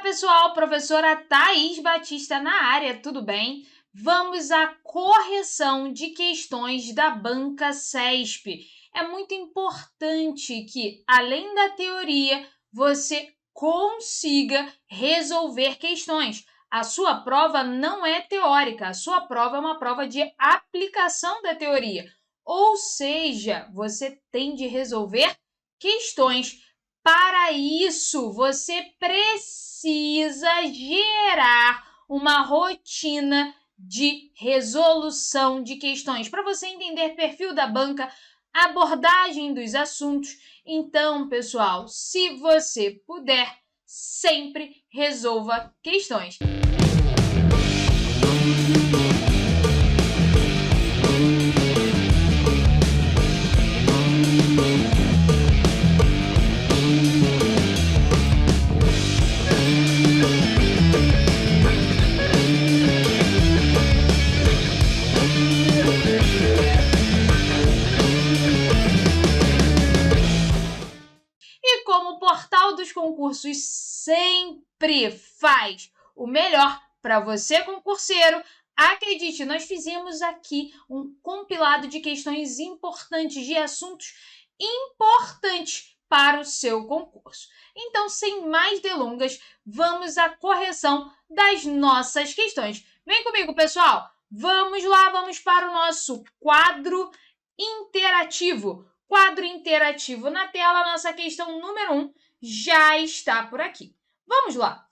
pessoal, professora Thaís Batista na área, tudo bem? Vamos à correção de questões da banca CESP. É muito importante que, além da teoria, você consiga resolver questões. A sua prova não é teórica, a sua prova é uma prova de aplicação da teoria. Ou seja, você tem de resolver questões. Para isso, você precisa gerar uma rotina de resolução de questões para você entender perfil da banca, abordagem dos assuntos. Então, pessoal, se você puder, sempre resolva questões. E como o portal dos concursos sempre faz o melhor para você, concurseiro, acredite, nós fizemos aqui um compilado de questões importantes, de assuntos importantes para o seu concurso. Então, sem mais delongas, vamos à correção das nossas questões. Vem comigo, pessoal! Vamos lá, vamos para o nosso quadro interativo. Quadro interativo na tela, nossa questão número 1 já está por aqui. Vamos lá.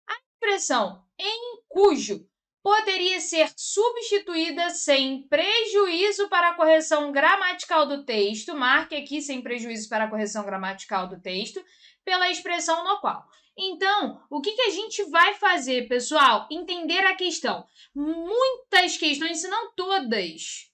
A expressão em cujo poderia ser substituída sem prejuízo para a correção gramatical do texto, marque aqui sem prejuízo para a correção gramatical do texto, pela expressão no qual. Então, o que a gente vai fazer, pessoal? Entender a questão. Muitas questões, se não todas,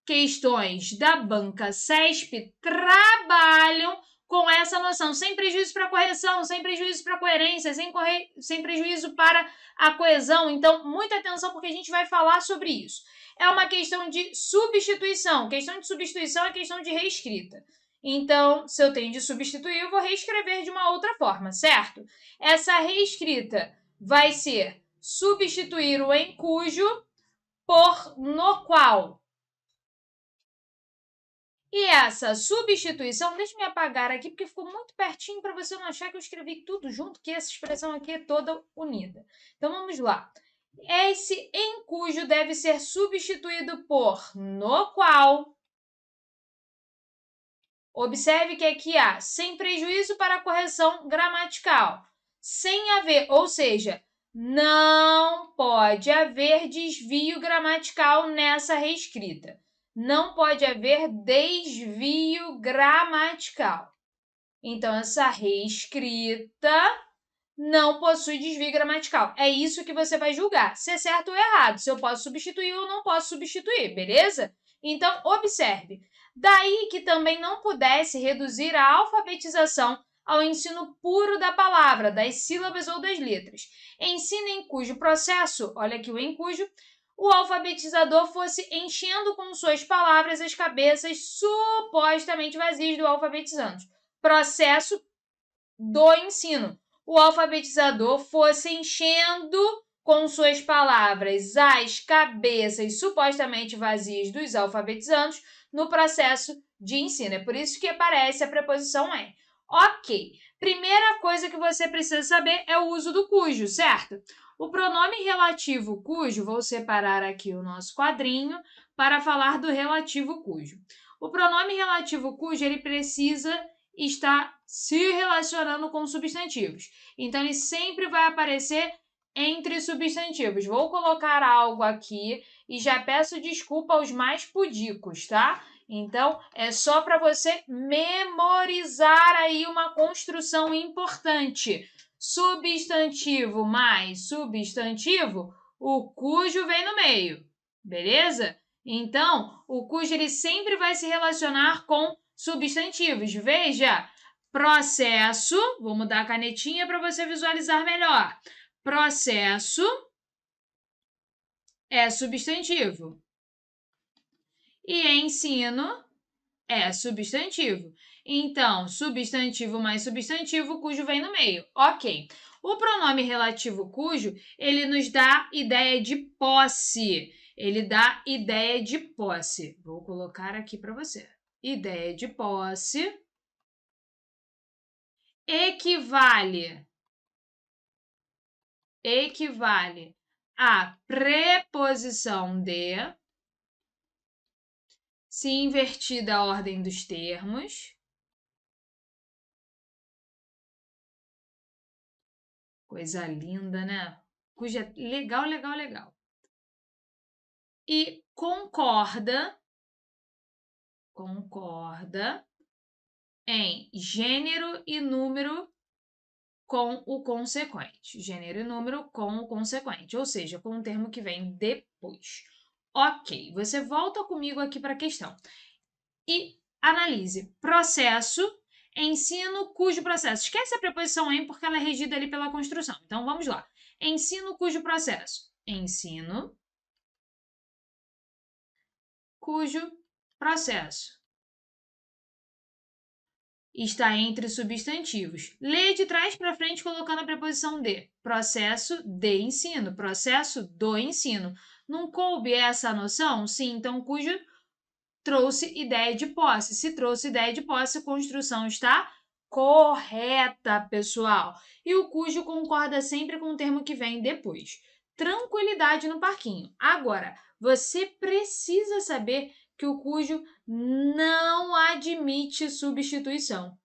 questões da banca CESP trabalham com essa noção, sem prejuízo para a correção, sem prejuízo para a coerência, sem prejuízo para a coesão. Então, muita atenção porque a gente vai falar sobre isso. É uma questão de substituição. Questão de substituição é questão de reescrita. Então, se eu tenho de substituir, eu vou reescrever de uma outra forma, certo? Essa reescrita vai ser substituir o em cujo por no qual. E essa substituição, deixa eu me apagar aqui, porque ficou muito pertinho para você não achar que eu escrevi tudo junto, que essa expressão aqui é toda unida. Então, vamos lá. Esse em cujo deve ser substituído por no qual. Observe que aqui há sem prejuízo para a correção gramatical. Sem haver, ou seja, não pode haver desvio gramatical nessa reescrita. Não pode haver desvio gramatical. Então, essa reescrita não possui desvio gramatical. É isso que você vai julgar, se é certo ou errado, se eu posso substituir ou não posso substituir, beleza? Então, observe. Daí que também não pudesse reduzir a alfabetização ao ensino puro da palavra, das sílabas ou das letras. Ensino em cujo processo, olha aqui o em cujo, o alfabetizador fosse enchendo com suas palavras as cabeças supostamente vazias do alfabetizando. Processo do ensino. O alfabetizador fosse enchendo com suas palavras as cabeças supostamente vazias dos alfabetizandos no processo de ensino. É por isso que aparece a preposição em. Ok. Primeira coisa que você precisa saber é o uso do cujo, certo? O pronome relativo cujo, vou separar aqui o nosso quadrinho para falar do relativo cujo. O pronome relativo cujo, ele precisa estar se relacionando com substantivos. Então, ele sempre vai aparecer entre substantivos. Vou colocar algo aqui e já peço desculpa aos mais pudicos, tá? Então, é só para você memorizar aí uma construção importante. Substantivo mais substantivo, o cujo vem no meio, beleza? Então, o cujo ele sempre vai se relacionar com substantivos. Veja, processo, vou mudar a canetinha para você visualizar melhor. Processo é substantivo. E ensino é substantivo. Então, substantivo mais substantivo, cujo vem no meio. Ok. O pronome relativo cujo, ele nos dá ideia de posse. Ele dá ideia de posse. Vou colocar aqui para você. Ideia de posse equivale à preposição de, se invertida a ordem dos termos, coisa linda, né? Cuja legal, legal, legal. E concorda em gênero e número com o consequente. Gênero e número com o consequente, ou seja, com o termo que vem depois. Ok, você volta comigo aqui para a questão. E analise processo, ensino cujo processo. Esquece a preposição em porque ela é regida ali pela construção. Então, vamos lá. Ensino cujo processo. Ensino cujo processo está entre substantivos. Lê de trás para frente colocando a preposição de. Processo de ensino. Processo do ensino. Não coube essa noção? Sim, então cujo trouxe ideia de posse. Se trouxe ideia de posse, a construção está correta, pessoal. E o cujo concorda sempre com o termo que vem depois. Tranquilidade no parquinho. Agora, você precisa saber que o cujo não admite substituição.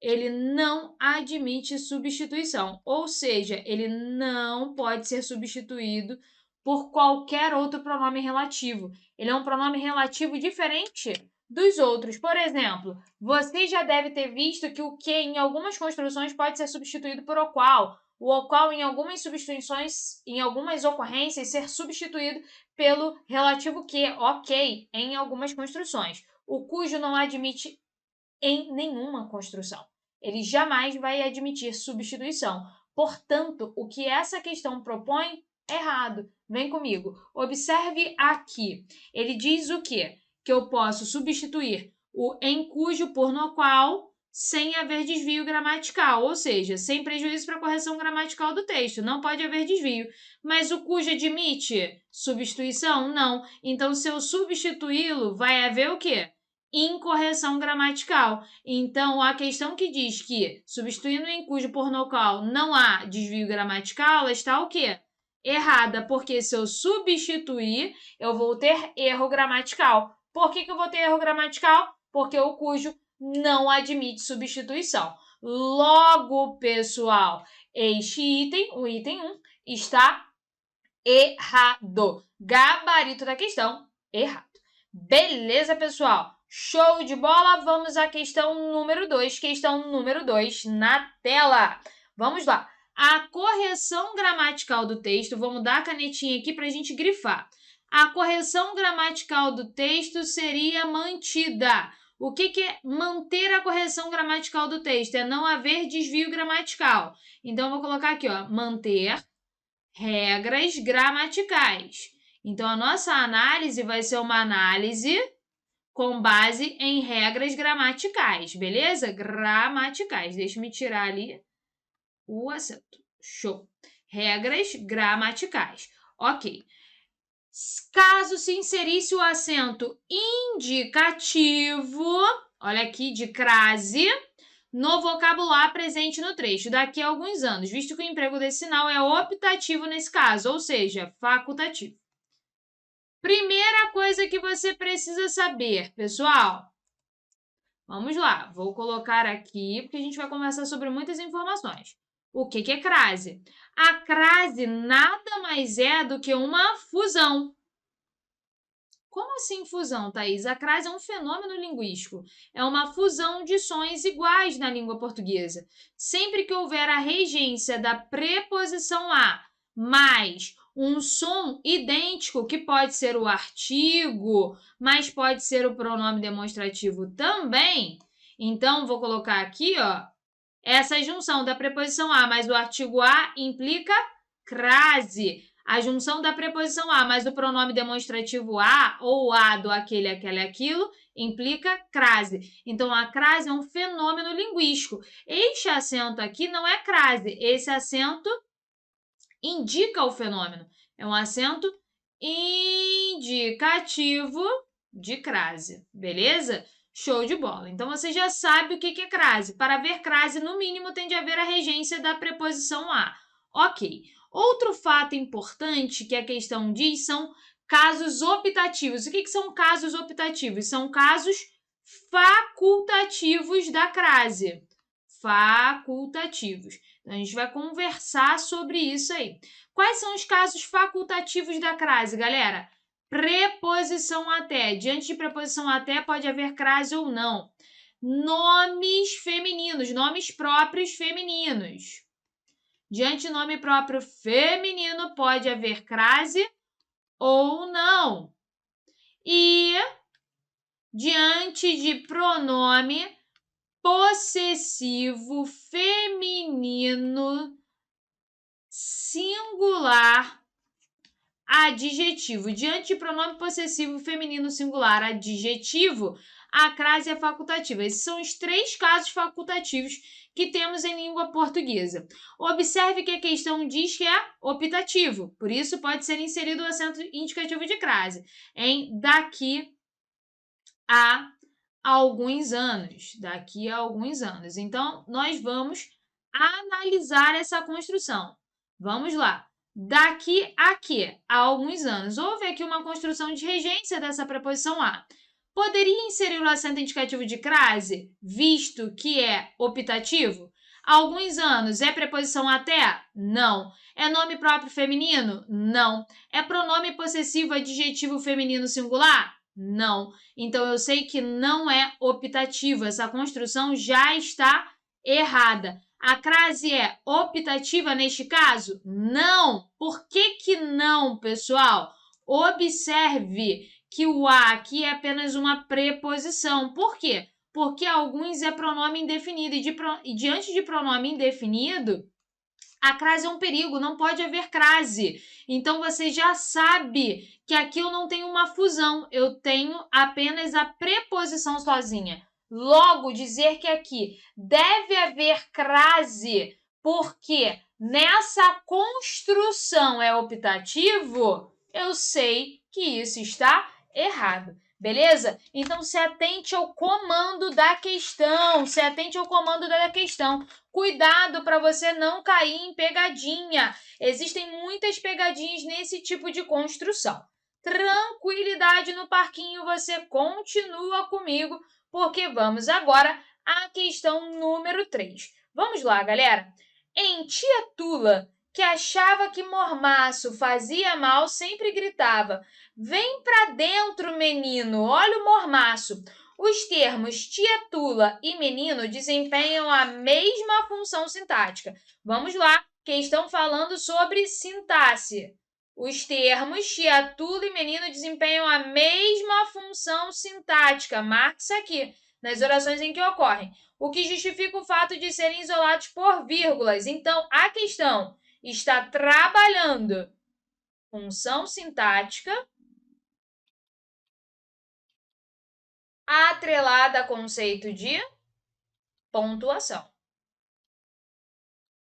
Ele não admite substituição, ou seja, ele não pode ser substituído por qualquer outro pronome relativo. Ele é um pronome relativo diferente dos outros. Por exemplo, você já deve ter visto que o que em algumas construções pode ser substituído por o qual em algumas substituições, em algumas ocorrências, ser substituído pelo relativo que, ok, em algumas construções. O cujo não admite em nenhuma construção. Ele jamais vai admitir substituição. Portanto, o que essa questão propõe é errado. Vem comigo. Observe aqui. Ele diz o quê? Que eu posso substituir o em cujo por no qual sem haver desvio gramatical, ou seja, sem prejuízo para a correção gramatical do texto. Não pode haver desvio. Mas o cujo admite substituição? Não. Então, se eu substituí-lo, vai haver o quê? Incorreção gramatical. Então, a questão que diz que substituindo em cujo por no qual não há desvio gramatical, ela está o quê? Errada, porque se eu substituir, eu vou ter erro gramatical. Por que eu vou ter erro gramatical? Porque o cujo não admite substituição. Logo, pessoal, este item, o item 1, está errado. Gabarito da questão, errado. Beleza, pessoal? Show de bola! Vamos à questão número 2. Questão número 2 na tela. Vamos lá. A correção gramatical do texto, vou mudar a canetinha aqui para a gente grifar. A correção gramatical do texto seria mantida. O que é manter a correção gramatical do texto? É não haver desvio gramatical. Então, vou colocar aqui, ó, manter regras gramaticais. Então, a nossa análise vai ser uma análise com base em regras gramaticais, beleza? Gramaticais. Deixa eu tirar ali o acento. Show. Regras gramaticais. Ok. Caso se inserisse o acento indicativo, olha aqui, de crase, no vocabulário presente no trecho daqui a alguns anos, visto que o emprego desse sinal é optativo nesse caso, ou seja, facultativo. Primeira coisa que você precisa saber, pessoal. Vamos lá, vou colocar aqui, porque a gente vai conversar sobre muitas informações. O que é crase? A crase nada mais é do que uma fusão. Como assim fusão, Thaís? A crase é um fenômeno linguístico. É uma fusão de sons iguais na língua portuguesa. Sempre que houver a regência da preposição a mais um som idêntico, que pode ser o artigo, mas pode ser o pronome demonstrativo também. Então, vou colocar aqui, ó, essa junção da preposição a mais o artigo a implica crase. A junção da preposição a mais o pronome demonstrativo a, ou a do aquele, aquele, aquilo, implica crase. Então, a crase é um fenômeno linguístico. Este acento aqui não é crase, esse acento indica o fenômeno. É um acento indicativo de crase, beleza? Show de bola. Então, você já sabe o que é crase. Para haver crase, no mínimo, tem de haver a regência da preposição a. Ok. Outro fato importante que a questão diz são casos optativos. O que são casos optativos? São casos facultativos da crase. Facultativos. Então, a gente vai conversar sobre isso aí. Quais são os casos facultativos da crase, galera? Preposição até. Diante de preposição até pode haver crase ou não. Nomes femininos, nomes próprios femininos. Diante de nome próprio feminino pode haver crase ou não. E diante de pronome possessivo feminino singular adjetivo. Diante de pronome possessivo feminino singular adjetivo, a crase é facultativa. Esses são os 3 casos facultativos que temos em língua portuguesa. Observe que a questão diz que é optativo, por isso pode ser inserido o acento indicativo de crase em daqui a alguns anos. Daqui a alguns anos. Então, nós vamos analisar essa construção. Vamos lá. Daqui a quê? A alguns anos. Houve aqui uma construção de regência dessa preposição a. Poderia inserir o acento indicativo de crase, visto que é optativo? Alguns anos é preposição até? Não. É nome próprio feminino? Não. É pronome possessivo adjetivo feminino singular? Não. Então, eu sei que não é optativo. Essa construção já está errada. A crase é optativa neste caso? Não. Por que não, pessoal? Observe que o a aqui é apenas uma preposição. Por quê? Porque alguns é pronome indefinido. E diante de pronome indefinido, a crase é um perigo, não pode haver crase. Então, você já sabe que aqui eu não tenho uma fusão, eu tenho apenas a preposição sozinha. Logo, dizer que aqui deve haver crase porque nessa construção é optativo, eu sei que isso está errado. Beleza? Então, se atente ao comando da questão. Se atente ao comando da questão. Cuidado para você não cair em pegadinha. Existem muitas pegadinhas nesse tipo de construção. Tranquilidade no parquinho, você continua comigo, porque vamos agora à questão número 3. Vamos lá, galera. Em Tia Tula, que achava que mormaço fazia mal, sempre gritava: "Vem pra dentro, menino, olha o mormaço." Os termos tia tula e menino desempenham a mesma função sintática. Vamos lá, que estão falando sobre sintaxe. Os termos tia tula e menino desempenham a mesma função sintática. Marque isso aqui, nas orações em que ocorrem. O que justifica o fato de serem isolados por vírgulas. Então, a questão está trabalhando função sintática atrelada a conceito de pontuação,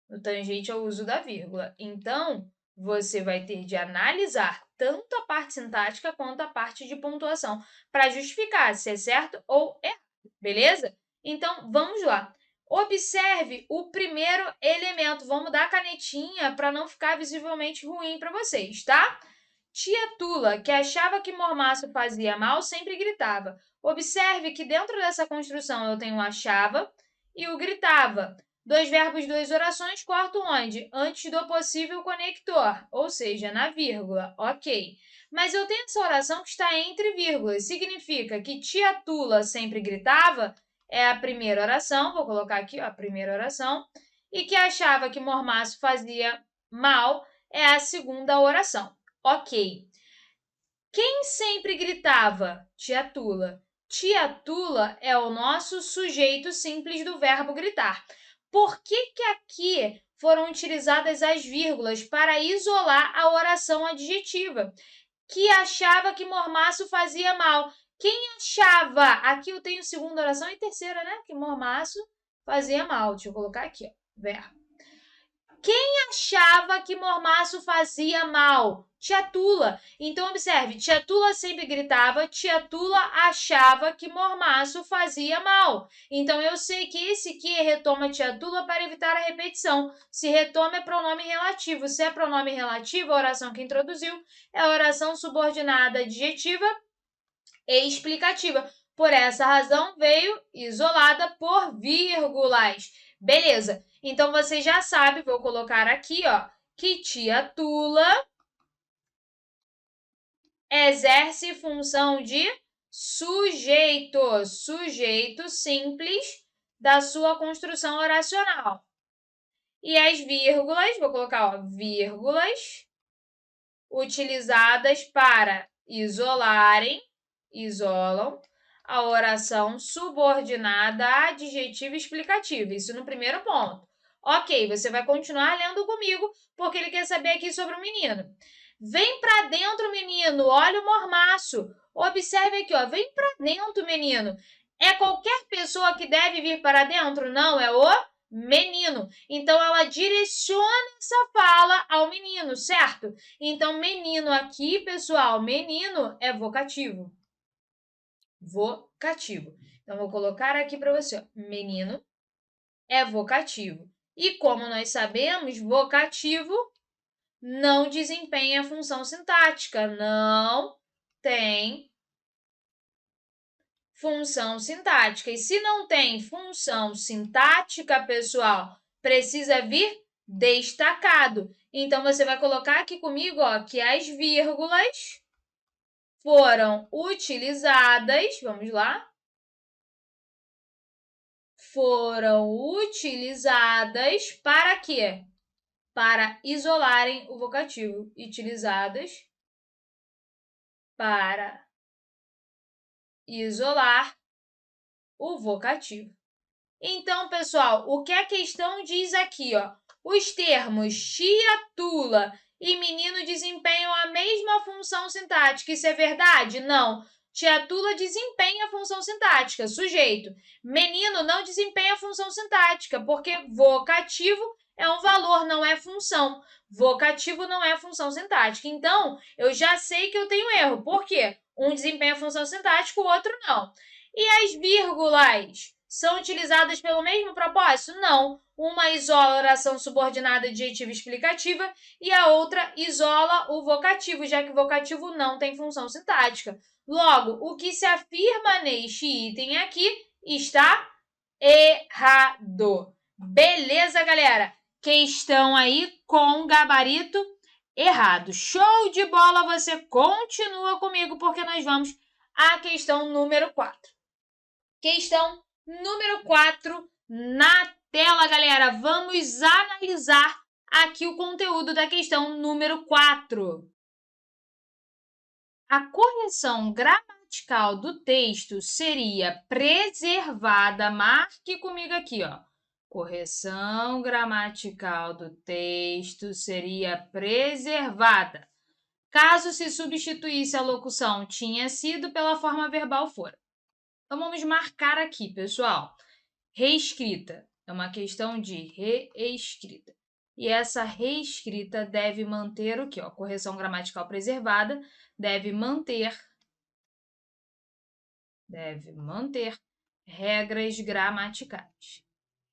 no tangente ao uso da vírgula. Então, você vai ter de analisar tanto a parte sintática quanto a parte de pontuação para justificar se é certo ou errado, beleza? Então, vamos lá. Observe o primeiro elemento. Vamos dar a canetinha para não ficar visivelmente ruim para vocês, tá? Tia Tula, que achava que mormaço fazia mal, sempre gritava. Observe que dentro dessa construção eu tenho o achava e o gritava. 2 verbos, 2 orações, corto onde? Antes do possível conector, ou seja, na vírgula. Ok. Mas eu tenho essa oração que está entre vírgulas. Significa que tia Tula sempre gritava, é a primeira oração, vou colocar aqui ó, a primeira oração, e que achava que mormaço fazia mal é a segunda oração. Ok. Quem sempre gritava? Tia Tula. Tia Tula é o nosso sujeito simples do verbo gritar. Por que aqui foram utilizadas as vírgulas para isolar a oração adjetiva, que achava que mormaço fazia mal. Quem achava? Aqui eu tenho segunda oração e terceira, né? Que mormaço fazia mal. Deixa eu colocar aqui, ó, verbo. Quem achava que mormaço fazia mal? Tia Tula. Então, observe, tia Tula sempre gritava, tia Tula achava que mormaço fazia mal. Então, eu sei que esse que retoma tia Tula para evitar a repetição. Se retoma é pronome relativo. Se é pronome relativo, a oração que introduziu é a oração subordinada adjetiva e explicativa. Por essa razão, veio isolada por vírgulas. Beleza. Então, você já sabe, vou colocar aqui, ó, que tia Tula exerce função de sujeito, sujeito simples da sua construção oracional. E as vírgulas, vou colocar, ó, vírgulas, utilizadas para isolam, a oração subordinada adjetiva explicativa. Isso no primeiro ponto. Ok, você vai continuar lendo comigo, porque ele quer saber aqui sobre o menino. Vem para dentro, menino, olha o mormaço. Observe aqui, ó, vem para dentro, menino. É qualquer pessoa que deve vir para dentro? Não, é o menino. Então, ela direciona essa fala ao menino, certo? Então, menino aqui, pessoal, menino é vocativo. Vocativo. Então, vou colocar aqui para você, ó, menino é vocativo. E como nós sabemos, vocativo não desempenha função sintática, não tem função sintática. E se não tem função sintática, pessoal, precisa vir destacado. Então, você vai colocar aqui comigo, ó, que as vírgulas foram utilizadas, vamos lá, foram utilizadas para quê? Para isolarem o vocativo. Utilizadas para isolar o vocativo. Então, pessoal, o que a questão diz aqui, ó? Os termos tia, tula e menino desempenham a mesma função sintática. Isso é verdade? Não. Tia Tula desempenha a função sintática, sujeito. Menino não desempenha a função sintática, porque vocativo é um valor, não é função. Vocativo não é função sintática. Então, eu já sei que eu tenho erro. Por quê? Um desempenha a função sintática, o outro não. E as vírgulas são utilizadas pelo mesmo propósito? Não. Uma isola a oração subordinada adjetiva explicativa e a outra isola o vocativo, já que o vocativo não tem função sintática. Logo, o que se afirma neste item aqui está errado. Beleza, galera? Questão aí com gabarito errado. Show de bola! Você continua comigo porque nós vamos à questão número 4. Questão número 4 na tela, galera. Vamos analisar aqui o conteúdo da questão número 4. A correção gramatical do texto seria preservada. Marque comigo aqui, ó. Correção gramatical do texto seria preservada, caso se substituísse a locução tinha sido pela forma verbal fora. Então, vamos marcar aqui, pessoal. Reescrita. É uma questão de reescrita. E essa reescrita deve manter o quê? Ó, correção gramatical preservada deve manter regras gramaticais.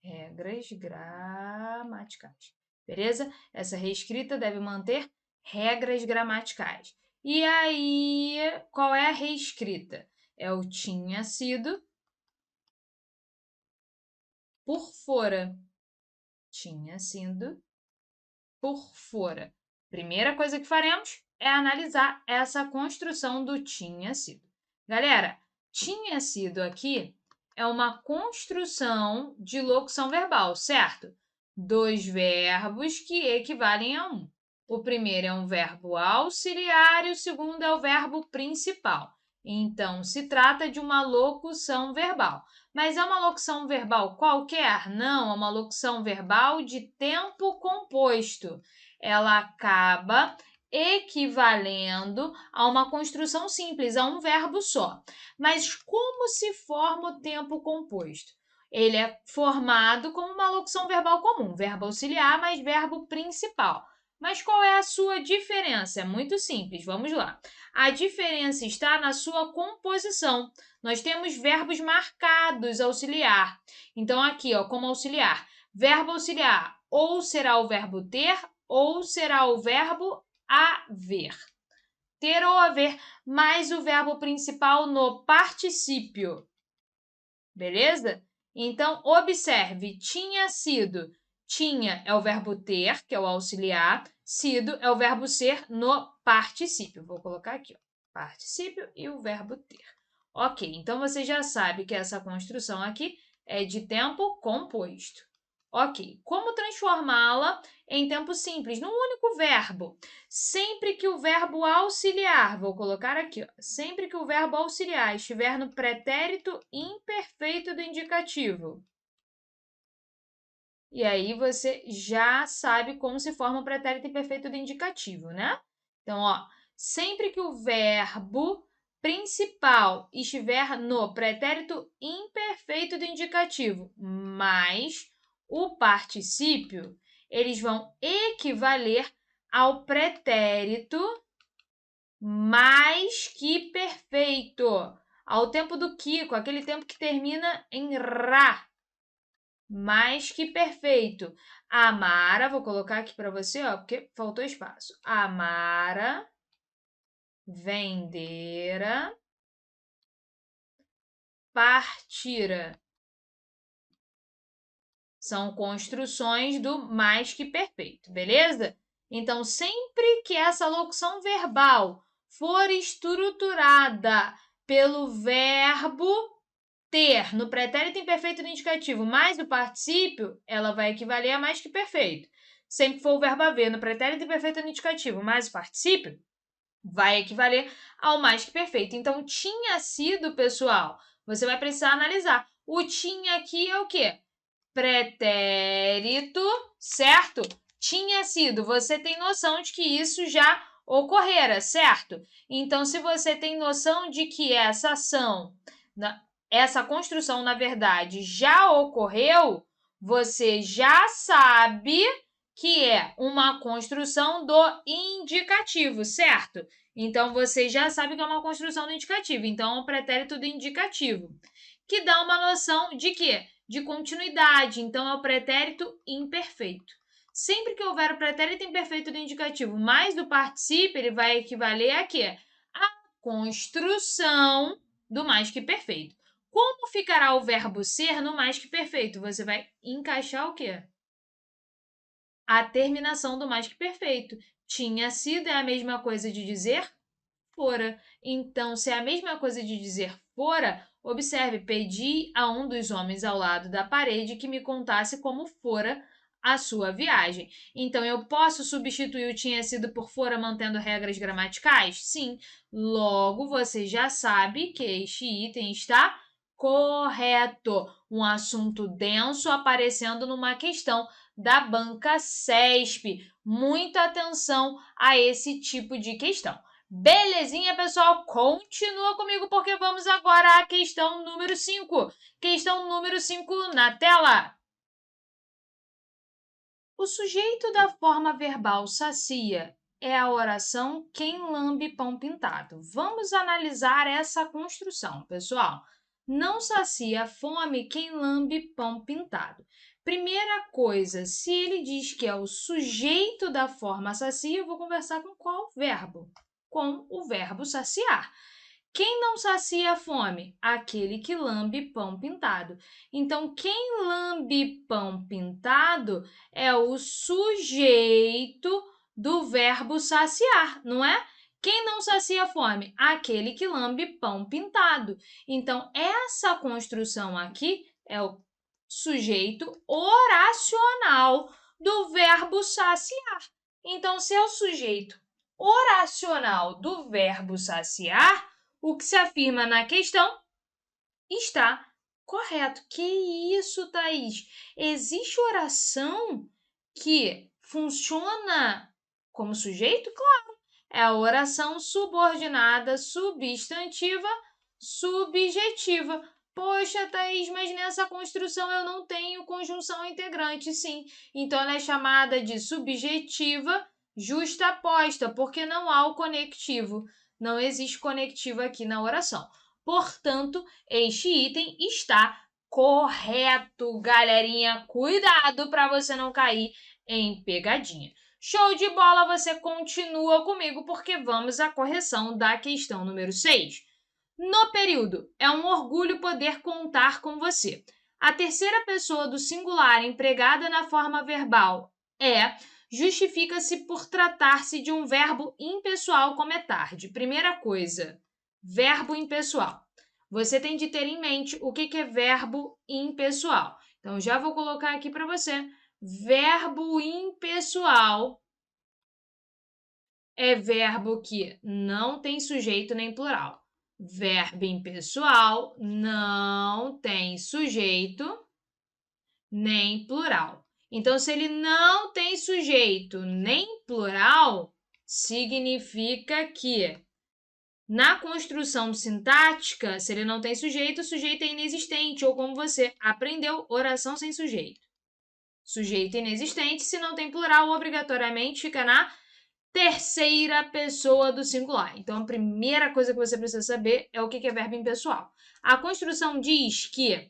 Regras gramaticais. Beleza? Essa reescrita deve manter regras gramaticais. E aí, qual é a reescrita? É o tinha sido por fora. Tinha sido por fora. Primeira coisa que faremos é analisar essa construção do tinha sido. Galera, tinha sido aqui é uma construção de locução verbal, certo? Dois verbos que equivalem a um. O primeiro é um verbo auxiliar e o segundo é o verbo principal. Então, se trata de uma locução verbal. Mas é uma locução verbal qualquer? Não, é uma locução verbal de tempo composto. Ela acaba equivalendo a uma construção simples, a um verbo só. Mas como se forma o tempo composto? Ele é formado como uma locução verbal comum, verbo auxiliar mais verbo principal. Mas qual é a sua diferença? É muito simples, vamos lá. A diferença está na sua composição. Nós temos verbos marcados auxiliar. Então, aqui, ó, como auxiliar, verbo auxiliar ou será o verbo ter ou será o verbo haver. Ter ou haver, mais o verbo principal no particípio. Beleza? Então, observe, tinha sido. Tinha é o verbo ter, que é o auxiliar. Sido é o verbo ser no particípio. Vou colocar aqui, ó, particípio e o verbo ter. Ok, então você já sabe que essa construção aqui é de tempo composto. Ok, como transformá-la em tempo simples, num único verbo? Sempre que o verbo auxiliar, vou colocar aqui, ó, sempre que o verbo auxiliar estiver no pretérito imperfeito do indicativo. E aí você já sabe como se forma o pretérito imperfeito do indicativo, né? Então, ó, sempre que o verbo principal estiver no pretérito imperfeito do indicativo, mais o particípio, eles vão equivaler ao pretérito mais que perfeito, ao tempo do Kiko, aquele tempo que termina em ra. Mais que perfeito. Amara, vou colocar aqui para você, ó, porque faltou espaço. Amara, vendera, partira. São construções do mais que perfeito, beleza? Então, sempre que essa locução verbal for estruturada pelo verbo ter no pretérito imperfeito do indicativo mais o particípio, ela vai equivaler a mais que perfeito. Sempre que for o verbo haver no pretérito imperfeito do indicativo mais o particípio, vai equivaler ao mais que perfeito. Então, tinha sido, pessoal, você vai precisar analisar. O tinha aqui é o quê? Pretérito, certo? Tinha sido. Você tem noção de que isso já ocorrera, certo? Então, se você tem noção de que essa ação, essa construção, na verdade, já ocorreu, você já sabe que é uma construção do indicativo, certo? Então, você já sabe que é uma construção do indicativo. Então, é um pretérito do indicativo, que dá uma noção de quê? De continuidade. Então, é o pretérito imperfeito. Sempre que houver o pretérito imperfeito do indicativo mais do particípio, ele vai equivaler a quê? A construção do mais que perfeito. Como ficará o verbo ser no mais que perfeito? Você vai encaixar o quê? A terminação do mais que perfeito. Tinha sido é a mesma coisa de dizer fora. Então, se é a mesma coisa de dizer fora, observe, pedi a um dos homens ao lado da parede que me contasse como fora a sua viagem. Então, eu posso substituir o tinha sido por fora mantendo regras gramaticais? Sim. Logo, você já sabe que este item está correto. Um assunto denso aparecendo numa questão da banca CESP. Muita atenção a esse tipo de questão. Belezinha, pessoal? Continua comigo porque vamos agora à questão número 5. Questão número 5 na tela. O sujeito da forma verbal sacia é a oração quem lambe pão pintado. Vamos analisar essa construção, pessoal. Não sacia a fome quem lambe pão pintado. Primeira coisa, se ele diz que é o sujeito da forma sacia, eu vou conversar com qual verbo? Com o verbo saciar. Quem não sacia a fome? Aquele que lambe pão pintado. Então, quem lambe pão pintado é o sujeito do verbo saciar, não é? Quem não sacia a fome? Aquele que lambe pão pintado. Então, essa construção aqui é o sujeito oracional do verbo saciar. Então, se é o sujeito oracional do verbo saciar, o que se afirma na questão está correto. Que isso, Thaís? Existe oração que funciona como sujeito? Claro. É a oração subordinada, substantiva, subjetiva. Poxa, Thaís, mas nessa construção eu não tenho conjunção integrante, sim. Então, ela é chamada de subjetiva justaposta, porque não há o conectivo. Não existe conectivo aqui na oração. Portanto, este item está correto, galerinha. Cuidado para você não cair em pegadinha. Show de bola, você continua comigo porque vamos à correção da questão número 6. No período, é um orgulho poder contar com você. A terceira pessoa do singular empregada na forma verbal justifica-se por tratar-se de um verbo impessoal como é tarde. Primeira coisa, verbo impessoal. Você tem de ter em mente o que é verbo impessoal. Então, já vou colocar aqui para você. Verbo impessoal é verbo que não tem sujeito nem plural. Verbo impessoal não tem sujeito nem plural. Então, se ele não tem sujeito nem plural, significa que na construção sintática, se ele não tem sujeito, o sujeito é inexistente, ou como você aprendeu, oração sem sujeito. Sujeito inexistente, se não tem plural, obrigatoriamente fica na terceira pessoa do singular. Então, a primeira coisa que você precisa saber é o que é verbo impessoal. A construção diz que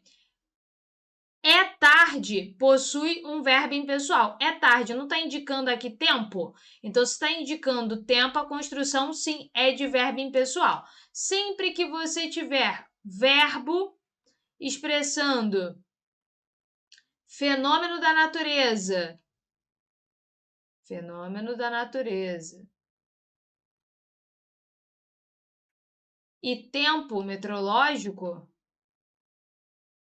é tarde possui um verbo impessoal. É tarde, não está indicando aqui tempo? Então, se está indicando tempo, a construção, sim, é de verbo impessoal. Sempre que você tiver verbo expressando fenômeno da natureza, e tempo meteorológico,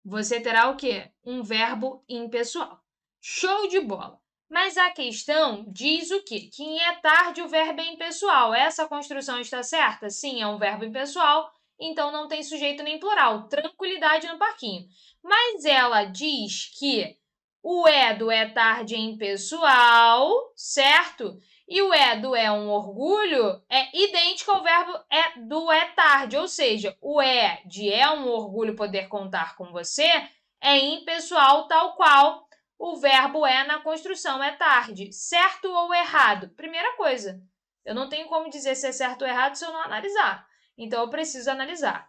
você terá o quê? Um verbo impessoal. Show de bola! Mas a questão diz o quê? Que em é tarde o verbo é impessoal. Essa construção está certa? Sim, é um verbo impessoal, então não tem sujeito nem plural. Tranquilidade no parquinho. Mas ela diz que o do é tarde é impessoal, certo? E o do é um orgulho é idêntico ao verbo do é tarde, ou seja, o de é um orgulho poder contar com você é impessoal, tal qual o verbo na construção é tarde. Certo ou errado? Primeira coisa, eu não tenho como dizer se é certo ou errado se eu não analisar. Então, eu preciso analisar.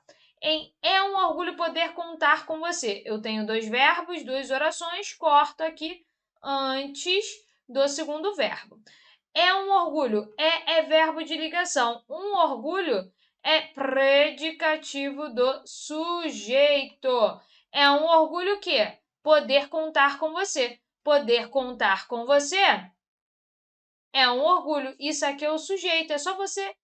É um orgulho poder contar com você. Eu tenho dois verbos, duas orações, corto aqui antes do segundo verbo. É um orgulho, é verbo de ligação. Um orgulho é predicativo do sujeito. É um orgulho que poder contar com você. Poder contar com você é um orgulho. Isso aqui é o sujeito, é só você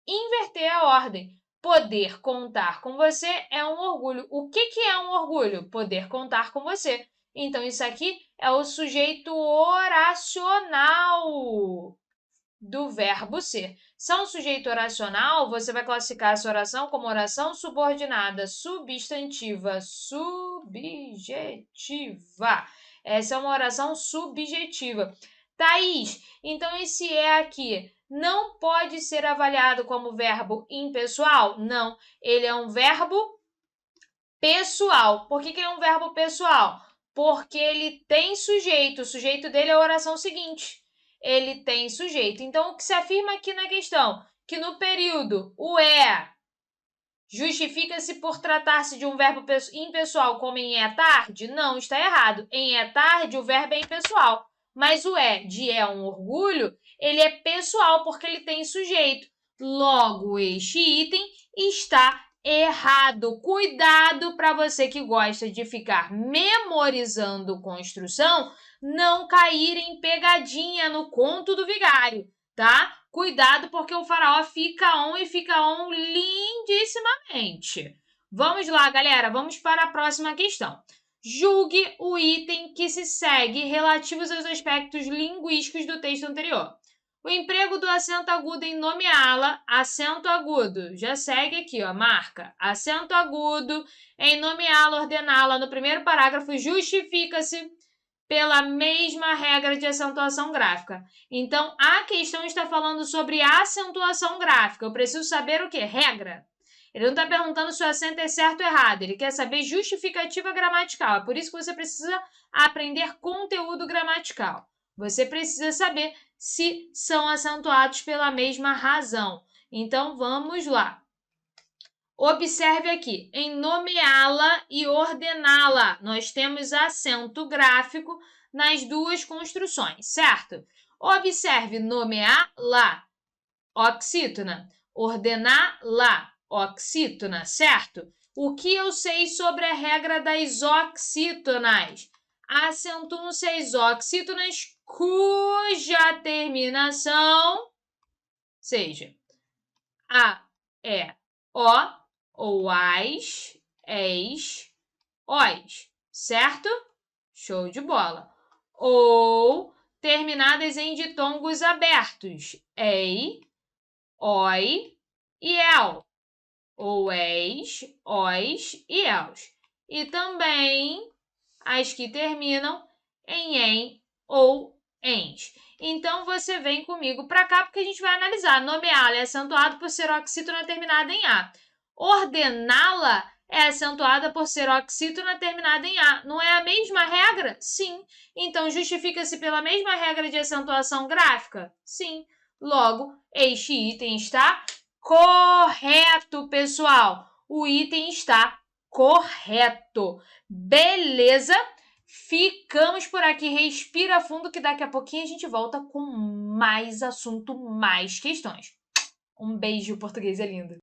inverter a ordem. Poder contar com você é um orgulho. O que é um orgulho? Poder contar com você. Então, isso aqui é o sujeito oracional do verbo ser. Se é um sujeito oracional, você vai classificar essa oração como oração subordinada, substantiva, subjetiva. Essa é uma oração subjetiva. Thaís, então esse aqui não pode ser avaliado como verbo impessoal? Não, ele é um verbo pessoal. Por que ele é um verbo pessoal? Porque ele tem sujeito. O sujeito dele é a oração seguinte. Ele tem sujeito. Então, o que se afirma aqui na questão? Que no período o justifica-se por tratar-se de um verbo impessoal como em é tarde? Não, está errado. Em é tarde, o verbo é impessoal. Mas o de é um orgulho, ele é pessoal porque ele tem sujeito. Logo, este item está errado. Cuidado para você que gosta de ficar memorizando construção, não cair em pegadinha no conto do vigário, tá? Cuidado porque o faraó fica on e fica on lindissimamente. Vamos lá, galera, vamos para a próxima questão. Julgue o item que se segue relativos aos aspectos linguísticos do texto anterior. O emprego do acento agudo em nomeá-la, acento agudo, já segue aqui, ó, marca. Acento agudo em nomeá-la, ordená-la, no primeiro parágrafo, justifica-se pela mesma regra de acentuação gráfica. Então, a questão está falando sobre acentuação gráfica. Eu preciso saber o quê? Regra. Ele não está perguntando se o acento é certo ou errado. Ele quer saber justificativa gramatical. É por isso que você precisa aprender conteúdo gramatical. Você precisa saber se são acentuados pela mesma razão. Então, vamos lá. Observe aqui, em nomeá-la e ordená-la, nós temos acento gráfico nas duas construções, certo? Observe, nomeá-la, oxítona, ordená-la, oxítona, certo? O que eu sei sobre a regra das oxítonas? Acentuam-se as oxítonas cuja terminação seja a, é, o, ou as, es, os, certo? Show de bola. Ou terminadas em ditongos abertos, ei, oi e el. Ou es, os e els. E também as que terminam em ou ens. Então, você vem comigo para cá porque a gente vai analisar. Nomeá-la é acentuado por ser oxítona terminada em A. Ordená-la é acentuada por ser oxítona terminada em A. Não é a mesma regra? Sim. Então, justifica-se pela mesma regra de acentuação gráfica? Sim. Logo, este item está correto, pessoal. O item está correto. Beleza? Ficamos por aqui. Respira fundo que daqui a pouquinho a gente volta com mais assunto, mais questões. Um beijo, português é lindo.